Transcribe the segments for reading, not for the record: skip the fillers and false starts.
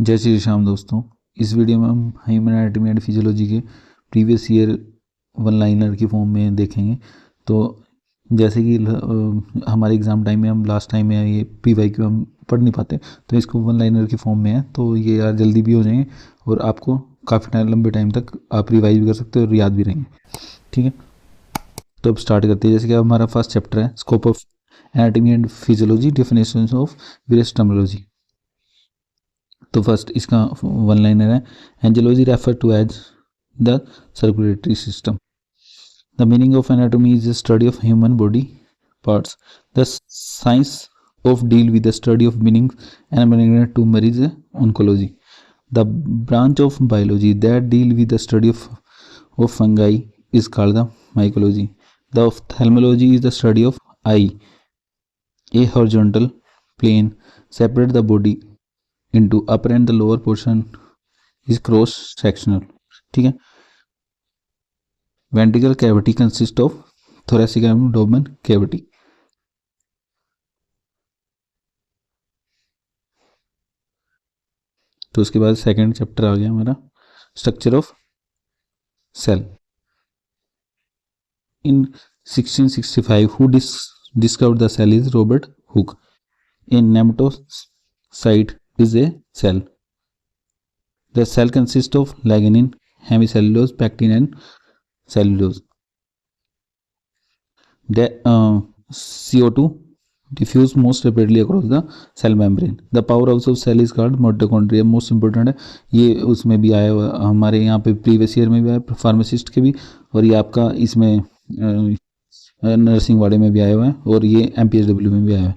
जय श्री श्याम दोस्तों। इस वीडियो में हम ह्यूमन एनाटॉमी एंड फिजियोलॉजी के प्रीवियस ईयर वन लाइनर की फॉर्म में देखेंगे। तो जैसे कि हमारे एग्ज़ाम टाइम में हम लास्ट टाइम में ये PYQ हम पढ़ नहीं पाते, तो इसको वन लाइनर की फॉर्म में है तो ये यार जल्दी भी हो जाएंगे और आपको काफ़ी टाइम लंबे टाइम तक आप रिवाइज भी कर सकते हो और याद भी रहेंगे। ठीक है, तो अब स्टार्ट करते हैं। जैसे कि हमारा फर्स्ट चैप्टर है scope of anatomy and physiology, definitions of various terminology. तो फर्स्ट इसका वन लाइनर है, angiology refer to as the circulatory system. The meaning of anatomy is the study of human body parts. The science of deal with the study of meanings and malignant tumor is oncology. The branch of biology that deal with the study of fungi is called the mycology. The ophthalmology is the study of eye. A horizontal plane separate the body into upper and the lower portion is cross sectional. ठीक है, ventricle cavity consist of thoracic and abdomen cavity. तो उसके बाद second chapter आ गया हमारा structure of cell. In 1665 who discovered the cell is Robert Hooke. A nematocyte is a cell. The cell consist of lignin, hemicellulose, pectin and cellulose. CO2 diffuse most rapidly across the cell membrane. The powerhouse of cell is called mitochondria. Most important है ये, उसमें भी आया हुआ हमारे यहाँ पे previous year में भी आया, फार्मासिस्ट के भी, और ये आपका इसमें नर्सिंग वाले में भी आया हुआ है और ये MPHW में भी आया है।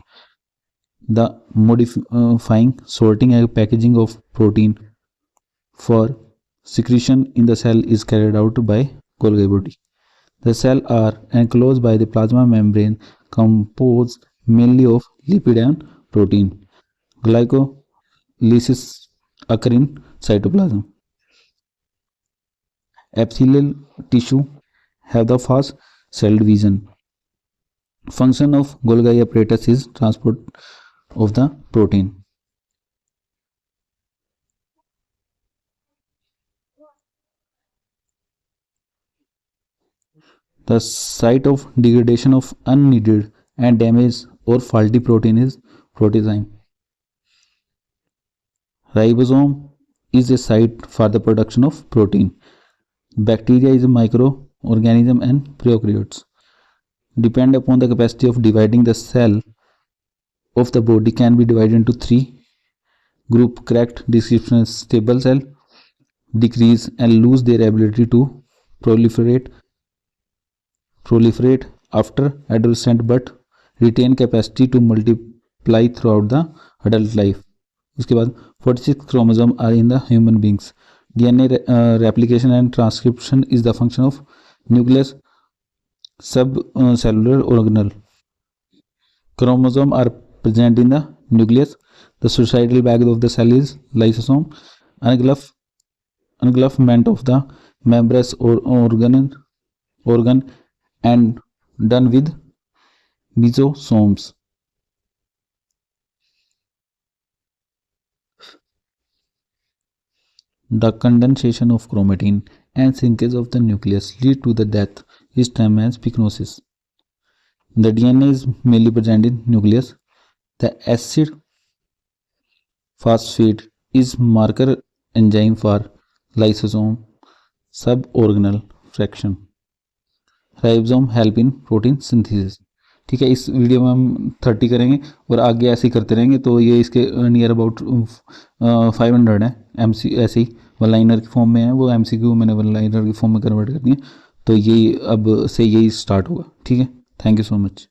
The modifying sorting and packaging of protein for secretion in the cell is carried out by Golgi body. The cells are enclosed by the plasma membrane composed mainly of lipid and protein. Glycolysis occur in cytoplasm. Epithelial tissue have the fast cell division. Function of Golgi apparatus is transport of the protein. The site of degradation of unneeded and damaged or faulty protein is proteazyme. Ribosome is a site for the production of protein. Bacteria is a microorganism and prokaryotes. Depend upon the capacity of dividing the cell of the body can be divided into three group. Correct description: stable cell decrease and lose their ability to proliferate after adolescent but retain capacity to multiply throughout the adult life. उसके बाद 46 chromosome are in the human beings. DNA replication and transcription is the function of nucleus. Subcellular organelle. Chromosome are present in the nucleus. The suicidal bag of the cell is lysosome. Engulfment of the membranous organ and done with mesosomes. The condensation of chromatin and shrinkage of the nucleus lead to the death is termed as pycnosis. The DNA is mainly present in nucleus. The acid phosphate is marker enzyme for lysosome suborganal fraction. Ribosome help in protein synthesis. ठीक है, इस video में हम 30 करेंगे और आगे ऐसे ही करते रहेंगे। तो ये इसके नियर अबाउट 500 है। ऐसे ही वन लाइनर की फॉर्म में है, वो MCQ मैंने वन लाइनर की फॉर्म में कन्वर्ट करनी है। तो ये अब से यही स्टार्ट होगा। ठीक है, थैंक यू सो मच।